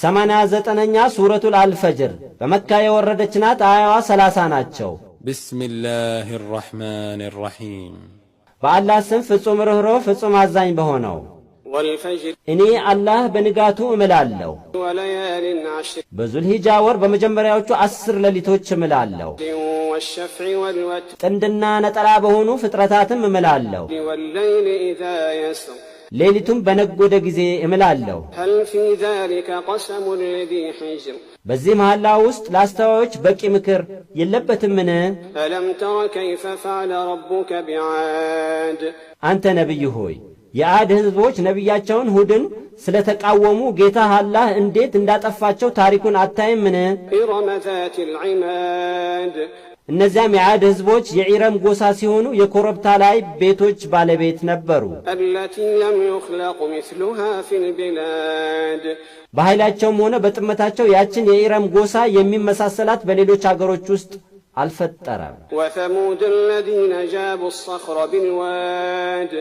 89ኛ ሱረቱል አልፈጅር በመካ የወረደች ናት። አያዋ 30 ናቸው። ቢስሚላሂር ረህማኒር ረሂም በአላህ ስም ፍጹም ርኅሩህ ፍጹም አዛኝ በሆነው ወልፈጅር እኔ አላህ በንጋቱ እምላለሁ። ወለያሊን ዐሽር በዙልሂጃ ወር በመጀመሪያዎቹ 10 ሌሊቶች እምላለሁ። ወሸፍዕ ወልወትር ጥንድና ነጠላ በሆኑ ፍጥረታትም እምላለሁ። ወለይሊ ኢዛ የስር ሌሊቱም በነጎደ ጊዜ እምላለሁ። هل في ذلك قسم لذي حجر በዚህ መሐላ ውስጥ ለአስተዋዮች በቂ ምክር የለበትምን? ألم تر كيف فعل ربك بعاد አንተ ነቢይ ሆይ የአድ ሕዝቦች ነቢያቸውን ሁድን ስለተቃወሙ ጌታህ አላህ እንዴት እንዳጠፋቸው ታሪኩን አታይምን? إرم ذات العماد እነዚያም የዓድ ሕዝቦች የዒረም ጎሳ ሲሆኑ የኮረብታ ላይ ቤቶች ባለቤት ነበሩ። التي لم يخلق مثلها في البلاد በኃይላቸውም ሆነ በጥመታቸው ያችን የዒረም ጎሳ የሚመሳሰላት በሌሎች አገሮች ውስጥ አልፈጠረም። وثمود الذين جابوا الصخر بالواد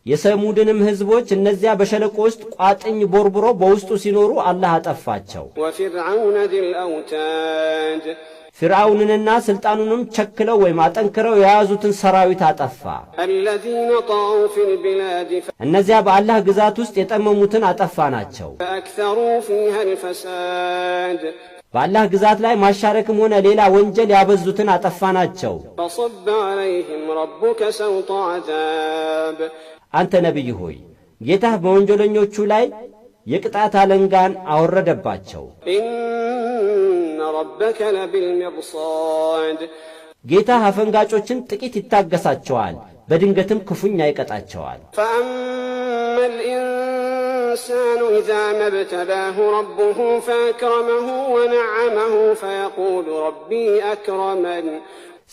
የሰሙድንም ሕዝቦች እነዚያ በሸለቆ ውስጥ ቋጥኝ ቦርብሮ በውስጡ ሲኖሩ አላህ አጠፋቸው። وفرعون ذي الأوتاد ፊርዓውንንና ስልጣኑንም ቸክለው ወይም አጠንክረው የያዙትን ሰራዊት አጠፋ። الذين طغوا في البلاد እነዚያ በአላህ ግዛት ውስጥ የጠመሙትን አጠፋናቸው። فأكثروا فيها الفساد በአላህ ግዛት ላይ ማሻረክም ሆነ ሌላ ወንጀል ያበዙትን አጠፋናቸው። فصب عليهم ربك سوط عذاب አንተ ነቢይ ሆይ ጌታህ በወንጀለኞቹ ላይ የቅጣት አለንጋን አወረደባቸው። إن ربك لبالمرصاد ጌታህ አፈንጋጮችን ጥቂት ይታገሳቸዋል፣ በድንገትም ክፉኛ ይቀጣቸዋል። فأما الإنسان إذا ما ابتلاه ربه فأكرمه ونعمه فيقول ربي أكرمن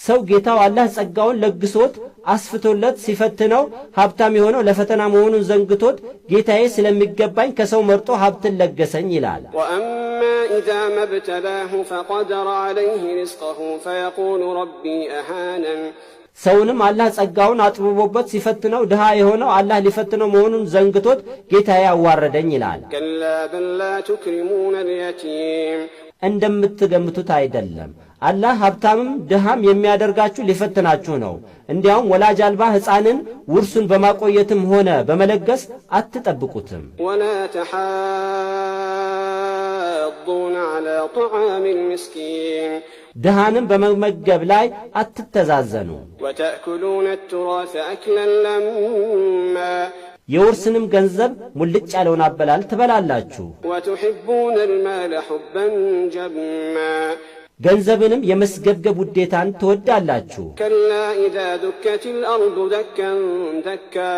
ሰው ጌታው አላህ ጸጋውን ለግሶት አስፍቶለት ሲፈትነው ሀብታም የሆነው ለፈተና መሆኑን ዘንግቶት ጌታዬ ስለሚገባኝ ከሰው መርጦ ሀብትን ለገሰኝ ይላል። وأما إذا ما ابتلاه فقدر عليه رزقه فيقول ربي أهانن ሰውንም አላህ ጸጋውን አጥብቦበት ሲፈትነው ድሃ የሆነው አላህ ሊፈትነው መሆኑን ዘንግቶት ጌታዬ አዋረደኝ ይላል። كلا بل لا تكرمون اليتيم እንደምትገምቱት አይደለም። አላህ ሀብታምም ድሃም የሚያደርጋችሁ ሊፈትናችሁ ነው። እንዲያውም ወላጅ አልባ ሕፃንን ውርሱን በማቆየትም ሆነ በመለገስ አትጠብቁትም። ولا تحاضون على طعام المسكين ድሃንም በመመገብ ላይ አትተዛዘኑ። وتأكلون التراث أكلا لما የውርስንም ገንዘብ ሙልጭ ያለውን አበላል ትበላላችሁ። وتحبون المال حبا جما ገንዘብንም የመስገብገብ ውዴታን ትወዳላችሁ። كلا إذا دكت الأرض دكا دكا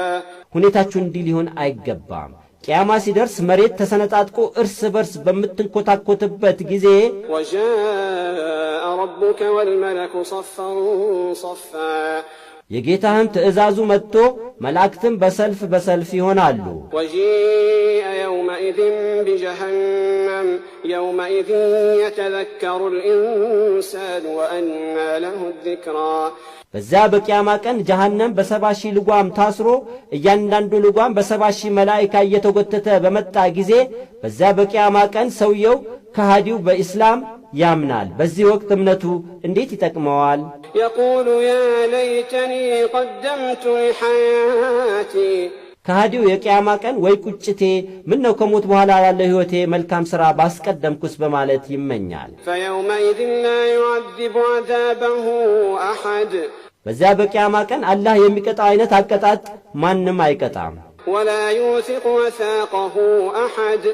ሁኔታችሁ እንዲህ ሊሆን አይገባም። ቅያማ ሲደርስ መሬት ተሰነጣጥቆ እርስ በርስ በምትንኮታኮትበት ጊዜ وجاء ربك والملك صفا صفا የጌታህም ትእዛዙ መጥቶ መላእክትም በሰልፍ በሰልፍ ይሆናሉ። وجيء يومئذ بجهنم يومئذ يتذكر الإنسان وأنى له الذكرى በዚያ በቂያማ ቀን ጀሃነም በ70,000 ልጓም ታስሮ እያንዳንዱ ልጓም በ70,000 መላእክት እየተጎተተ በመጣ ጊዜ በዚያ በቂያማ ቀን ሰውየው ከሃዲው በእስላም ያምናል። በዚህ ወቅት እምነቱ እንዴት ይጠቅመዋል? يقول يا ليتني قدمت لحياتي ከሃዲው የቂያማ ቀን ወይ ቁጭቴ ምን ነው ከሞት በኋላ ያለ ህይወቴ መልካም ሥራ ባስቀደምኩስ በማለት ይመኛል። فيومئذ لا يعذب عذابه أحد በዚያ በቂያማ ቀን አላህ የሚቀጣው አይነት አቀጣጥ ማንም አይቀጣም። ولا يوثق وثاقه أحد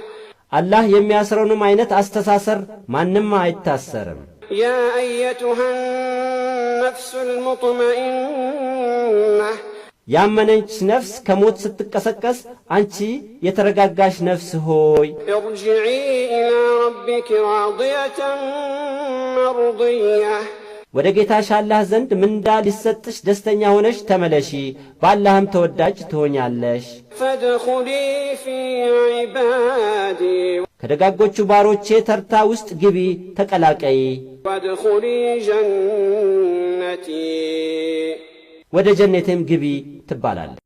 አላህ የሚያስረውንም አይነት አስተሳሰር ማንም አይታሰርም። يا أيتها النفس المطمئنة ያመነች ነፍስ ከሞት ስትቀሰቀስ አንቺ የተረጋጋሽ ነፍስ ሆይ ارجعي إلى ربك راضية مرضية ወደ ጌታሽ አላህ ዘንድ ምንዳ ሊሰጥሽ ደስተኛ ሆነሽ ተመለሺ፣ በአላህም ተወዳጅ ትሆኛለሽ። فادخلي في عبادي ከደጋጎቹ ባሮቼ ተርታ ውስጥ ግቢ፣ ተቀላቀይ። وادخلي جنتي ወደ ጀነቴም ግቢ ትባላለች።